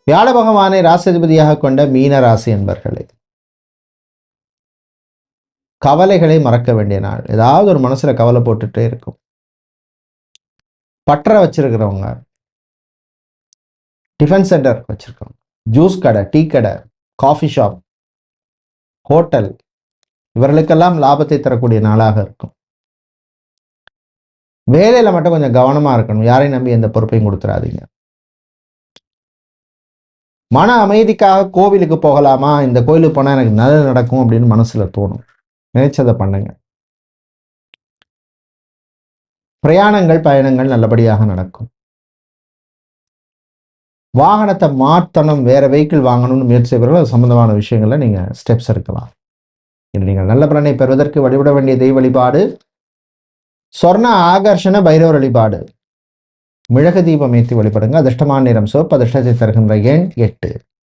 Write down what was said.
வியாழ பகவானை ராசிதிபதியாக கொண்ட மீன ராசி என்பர்களே, கவலைகளை மறக்க வேண்டிய நாள். ஏதாவது ஒரு மனசுல கவலை போட்டுட்டே இருக்கும். பற்ற வச்சிருக்கிறவங்க, டிஃபன் சென்டர் வச்சிருக்கவங்க, ஜூஸ் கடை, டீ கடை, காஃபி ஷாப், ஹோட்டல், இவர்களுக்கெல்லாம் லாபத்தை தரக்கூடிய நாளாக இருக்கும். வேலையில மட்டும் கொஞ்சம் கவனமா இருக்கணும். யாரையும் நம்பி எந்த பொறுப்பையும் கொடுத்துறாதீங்க. மன அமைதிக்காக கோவிலுக்கு போகலாமா, இந்த கோயிலுக்கு போனா எனக்கு நல்லது நடக்கும் அப்படின்னு மனசுல தோணும். நினைச்சதை பண்ணுங்க. பிரயாணங்கள், பயணங்கள் நல்லபடியாக நடக்கும். வாகனத்தை மாற்றணும், வேற வெஹிக்கிள் வாங்கணும்னு முயற்சி செய்வர்கள் அது சம்பந்தமான விஷயங்களை நீங்க ஸ்டெப்ஸ் எடுக்கலாம். நீங்கள் நல்ல பலனை பெறுவதற்கு வழிபட வேண்டிய தெய்வ வழிபாடு சொர்ண ஆகர்ஷண பைரவர் வழிபாடு. மிளகு தீபம் ஏற்றி வழிபடுங்க. அதிர்ஷ்டமான நிறம் சிவப்பு. அதிர்ஷ்டத்தை தருகின்ற எண் 8.